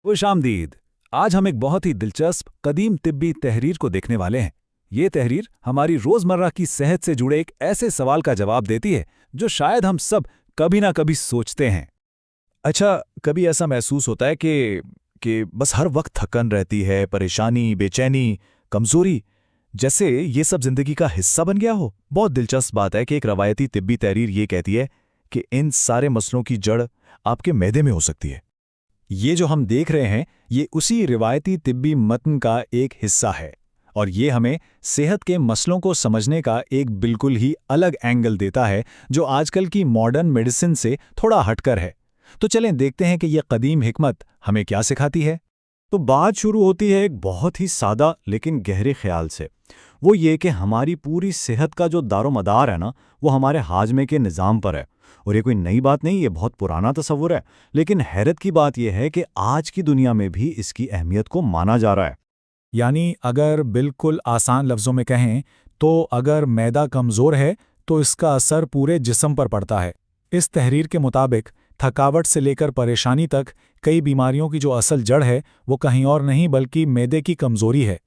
खुशामदीद। आज हम एक बहुत ही दिलचस्प कदीम तिब्बी तहरीर को देखने वाले हैं। ये तहरीर हमारी रोज़मर्रा की सेहत से जुड़े एक ऐसे सवाल का जवाब देती है जो शायद हम सब कभी ना कभी सोचते हैं। अच्छा, कभी ऐसा महसूस होता है कि बस हर वक्त थकन रहती है, परेशानी, बेचैनी, कमज़ोरी, जैसे ये सब ज़िंदगी का हिस्सा बन गया हो। बहुत दिलचस्प बात है कि एक रवायती तिब्बी तहरीर ये कहती है कि इन सारे मसलों की जड़ आपके मैदे में हो सकती है। ये जो हम देख रहे हैं ये उसी रिवायती तिब्बी मतन का एक हिस्सा है, और ये हमें सेहत के मसलों को समझने का एक बिल्कुल ही अलग एंगल देता है जो आजकल की मॉडर्न मेडिसिन से थोड़ा हटकर है। तो चलें देखते हैं कि ये कदीम हिकमत हमें क्या सिखाती है। तो बात शुरू होती है एक बहुत ही सादा लेकिन गहरे ख्याल से। वो ये कि हमारी पूरी सेहत का जो दारोमदार है ना, वो हमारे हाजमे के निज़ाम पर है। और ये कोई नई बात नहीं, ये बहुत पुराना तस्वुर है, लेकिन हैरत की बात यह है कि आज की दुनिया में भी इसकी अहमियत को माना जा रहा है। यानी अगर बिल्कुल आसान लफ्ज़ों में कहें तो अगर मैदा कमज़ोर है तो इसका असर पूरे जिस्म पर पड़ता है। इस तहरीर के मुताबिक थकावट से लेकर परेशानी तक कई बीमारियों की जो असल जड़ है वो कहीं और नहीं बल्कि मैदे की कमज़ोरी है।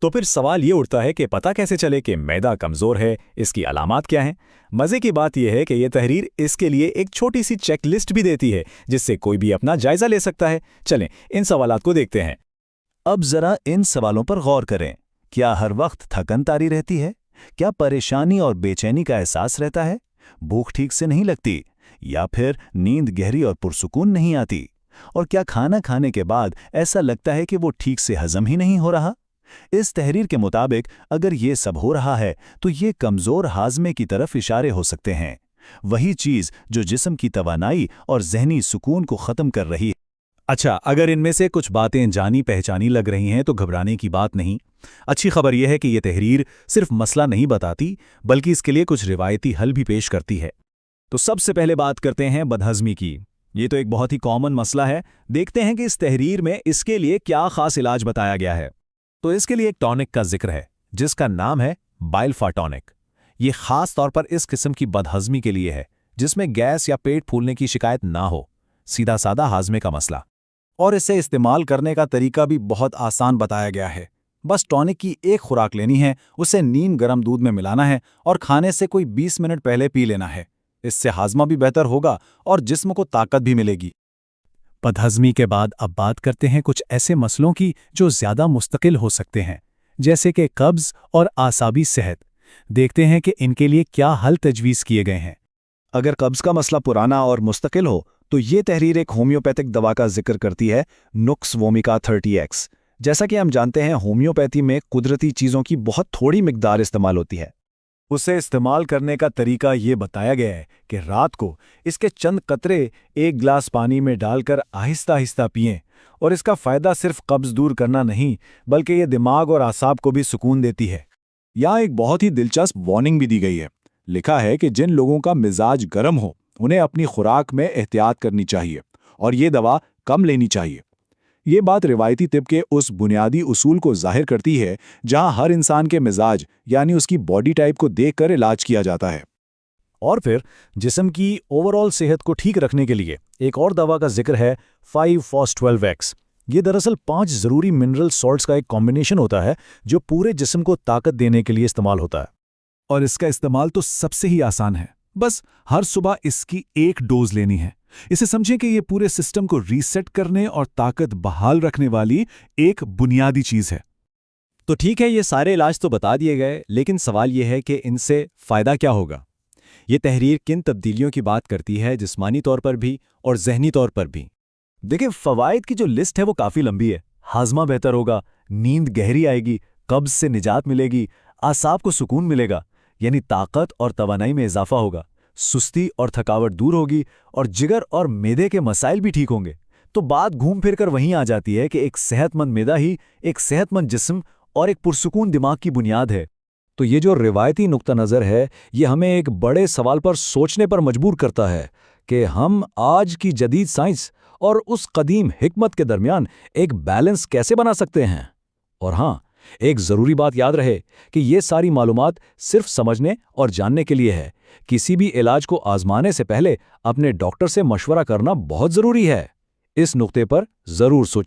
तो फिर सवाल ये उठता है कि पता कैसे चले कि मैदा कमज़ोर है, इसकी अलामात क्या हैं? मज़े की बात यह है कि यह तहरीर इसके लिए एक छोटी सी चेकलिस्ट भी देती है जिससे कोई भी अपना जायज़ा ले सकता है। चलें इन सवालात को देखते हैं। अब ज़रा इन सवालों पर गौर करें। क्या हर वक्त थकन तारी रहती है? क्या परेशानी और बेचैनी का एहसास रहता है? भूख ठीक से नहीं लगती? या फिर नींद गहरी और पुरसुकून नहीं आती? और क्या खाना खाने के बाद ऐसा लगता है कि वो ठीक से हजम ही नहीं हो रहा? इस तहरीर के मुताबिक अगर ये सब हो रहा है तो ये कमज़ोर हाजमे की तरफ इशारे हो सकते हैं, वही चीज़ जो जिस्म की तवानाई और ज़हनी सुकून को ख़त्म कर रही है। अच्छा, अगर इनमें से कुछ बातें जानी पहचानी लग रही हैं तो घबराने की बात नहीं। अच्छी खबर यह है कि ये तहरीर सिर्फ मसला नहीं बताती बल्कि इसके लिए कुछ रिवायती हल भी पेश करती है। तो सबसे पहले बात करते हैं बदहज़मी की। ये तो एक बहुत ही कॉमन मसला है। देखते हैं कि इस तहरीर में इसके लिए क्या ख़ास इलाज बताया गया है। तो इसके लिए एक टॉनिक का जिक्र है जिसका नाम है बाइलफा टॉनिक। ये खास तौर पर इस किस्म की बदहज़मी के लिए है जिसमें गैस या पेट फूलने की शिकायत ना हो, सीधा सादा हाजमे का मसला। और इसे इस्तेमाल करने का तरीका भी बहुत आसान बताया गया है। बस टॉनिक की एक खुराक लेनी है, उसे नीम गर्म दूध में मिलाना है और खाने से कोई 20 मिनट पहले पी लेना है। इससे हाजमा भी बेहतर होगा और जिस्म को ताकत भी मिलेगी। बदहज़मी के बाद अब बात करते हैं कुछ ऐसे मसलों की जो ज़्यादा मुस्तकिल हो सकते हैं, जैसे कि कब्ज़ और आसाबी सेहत। देखते हैं कि इनके लिए क्या हल तजवीज़ किए गए हैं। अगर कब्ज़ का मसला पुराना और मुस्तकिल हो तो ये तहरीर एक होम्योपैथिक दवा का जिक्र करती है, नुक्स वोमिका 30X। जैसा कि हम जानते हैं होम्योपैथी में कुदरती चीज़ों की बहुत थोड़ी मिकदार इस्तेमाल होती है। उसे इस्तेमाल करने का तरीका ये बताया गया है कि रात को इसके चंद कतरे एक गिलास पानी में डालकर आहिस्ता आहिस्ता पिएं, और इसका फ़ायदा सिर्फ कब्ज़ दूर करना नहीं बल्कि ये दिमाग और आसाब को भी सुकून देती है। यहाँ एक बहुत ही दिलचस्प वार्निंग भी दी गई है। लिखा है कि जिन लोगों का मिजाज गर्म हो उन्हें अपनी खुराक में एहतियात करनी चाहिए और ये दवा कम लेनी चाहिए। ये बात रिवायती तिब के उस बुनियादी उसूल को जाहिर करती है जहां हर इंसान के मिजाज यानी उसकी बॉडी टाइप को देखकर इलाज किया जाता है। और फिर जिस्म की ओवरऑल सेहत को ठीक रखने के लिए एक और दवा का जिक्र है 5-FOS-12X। ये दरअसल 5 ज़रूरी मिनरल सॉल्ट्स का एक कॉम्बिनेशन होता है जो पूरे जिस्म को ताकत देने के लिए इस्तेमाल होता है। और इसका इस्तेमाल तो सबसे ही आसान है, बस हर सुबह इसकी एक डोज लेनी है। इसे समझें कि ये पूरे सिस्टम को रीसेट करने और ताकत बहाल रखने वाली एक बुनियादी चीज़ है। तो ठीक है, ये सारे इलाज तो बता दिए गए, लेकिन सवाल ये है कि इनसे फ़ायदा क्या होगा। ये तहरीर किन तब्दीलियों की बात करती है, जिस्मानी तौर पर भी और ज़हनी तौर पर भी। देखिए, फ़वाइद की जो लिस्ट है वो काफ़ी लंबी है। हाजमा बेहतर होगा, नींद गहरी आएगी, कब्ज़ से निजात मिलेगी, आसाब को सुकून मिलेगा यानी ताकत और तवानाई में इजाफा होगा, सुस्ती और थकावट दूर होगी और जिगर और मैदे के मसाइल भी ठीक होंगे। तो बात घूम फिर कर वहीं आ जाती है कि एक सेहतमंद मैदा ही एक सेहतमंद जिस्म और एक पुरसुकून दिमाग की बुनियाद है। तो ये जो रिवायती नुक्ता नज़र है ये हमें एक बड़े सवाल पर सोचने पर मजबूर करता है कि हम आज की जदीद साइंस और उस कदीम हिकमत के दरमियान एक बैलेंस कैसे बना सकते हैं। और हाँ, एक ज़रूरी बात याद रहे कि ये सारी मालूमात सिर्फ समझने और जानने के लिए है। किसी भी इलाज को आजमाने से पहले अपने डॉक्टर से मशवरा करना बहुत ज़रूरी है। इस नुक्ते पर ज़रूर सोचें।